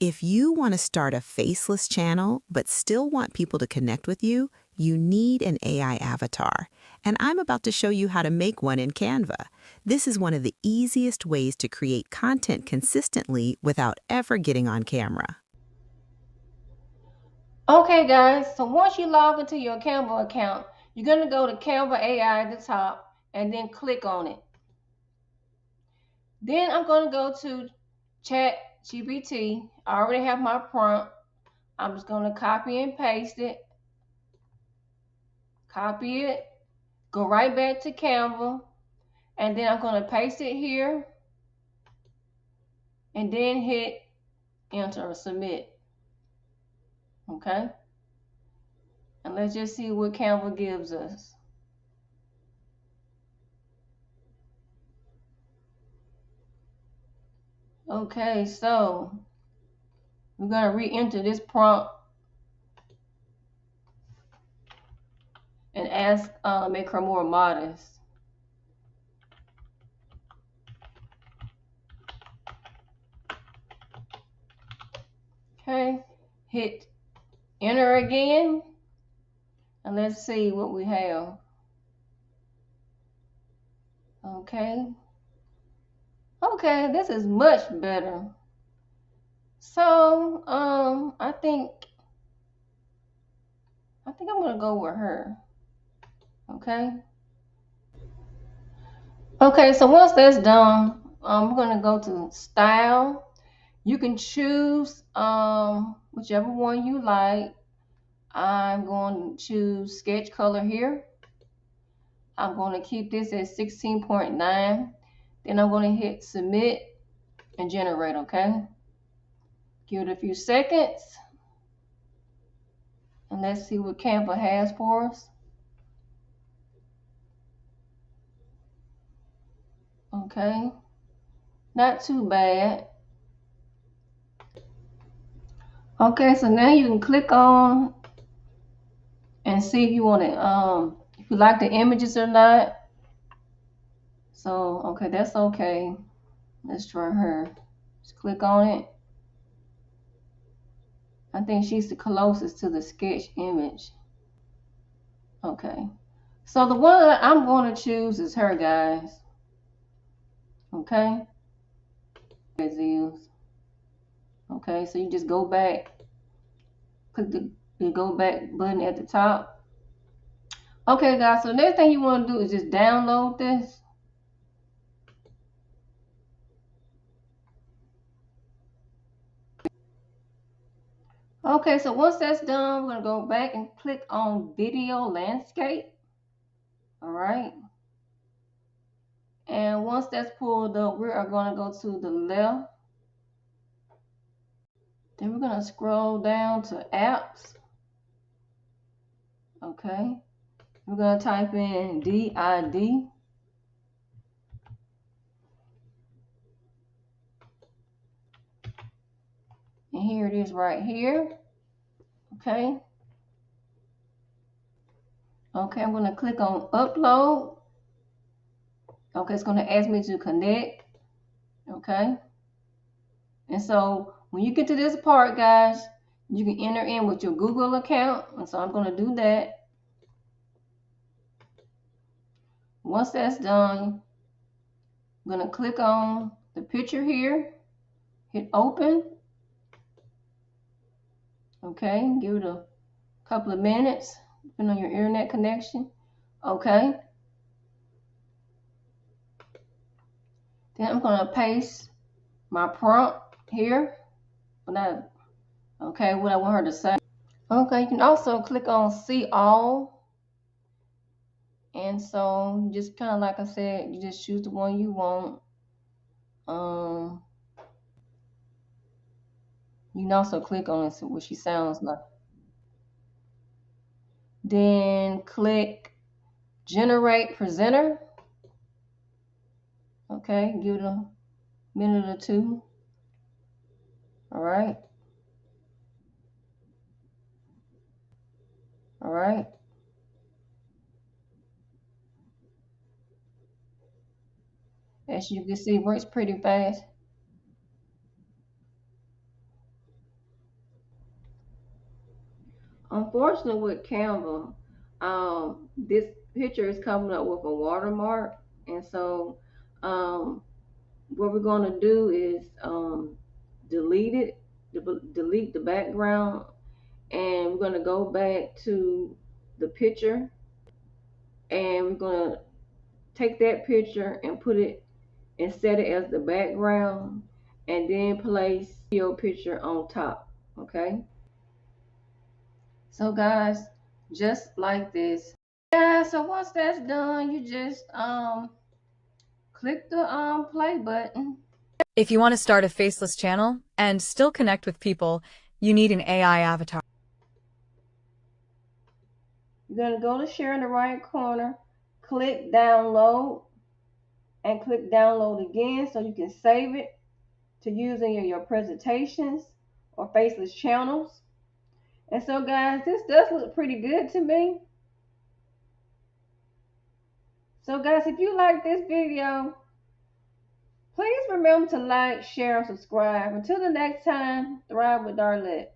If you want to start a faceless channel but still want people to connect with you, you need an AI avatar. And I'm about to show you how to make one in Canva. This is one of the easiest ways to create content consistently without ever getting on camera. Okay guys, so once you log into your Canva account, you're going to go to Canva AI at the top and then click on it. Then I'm going to go to ChatGPT. I already have my prompt. I'm just going to copy and paste it. Copy it. Go right back to Canva. And then I'm going to paste it here. And then hit enter or submit. Okay. And let's just see what Canva gives us. Okay, so we're going to re-enter this prompt and ask, make her more modest. Okay, hit enter again, and let's see what we have. Okay, this is much better. So, I think I'm gonna go with her. Okay, so once that's done, we're gonna go to style. You can choose whichever one you like. I'm going to choose sketch color here. I'm going to keep this at 16.9. Then I'm going to hit submit and generate, okay? Give it a few seconds. And let's see what Canva has for us. Okay, not too bad. Okay, so now you can click on and see if you want to, if you like the images or not. So, okay, that's okay. Let's try her. Just click on it. I think she's the closest to the sketch image. Okay, so the one that I'm going to choose is her, guys. Okay, okay, so you just go back, click the go back button at the top. Okay, guys, so the next thing you want to do is just download this. Okay, so once that's done, we're going to go back and click on video landscape. All right. And once that's pulled up, we are going to go to the left. Then we're going to scroll down to apps. Okay. We're going to type in DID. And here it is right here. Okay. Okay, I'm going to click on upload. Okay, it's going to ask me to connect. Okay. And so when you get to this part, guys, you can enter in with your Google account. And so I'm going to do that. Once that's done, I'm going to click on the picture here, hit open. Okay, give it a couple of minutes, depending on your internet connection. Okay. Then I'm going to paste my prompt here. Okay, what I want her to say. Okay, you can also click on see all. And so just kind of like I said, you just choose the one you want. You can also click on it, see what she sounds like. Then click generate presenter. Okay, give it a minute or two. All right. All right. As you can see, it works pretty fast. Unfortunately, with Canva, this picture is coming up with a watermark, and so um, what we're going to do is delete it, delete the background, and we're going to go back to the picture, and we're going to take that picture and put it and set it as the background, and then place your picture on top. Okay, so guys, just like this. Yeah, so once that's done, you just click the play button. If you want to start a faceless channel and still connect with people, you need an AI avatar. You're gonna go to share in the right corner, click download, and click download again so you can save it to use in your presentations or faceless channels. And so guys, this does look pretty good to me. So guys, if you like this video, please remember to like, share, and subscribe. Until the next time, thrive with Darlett.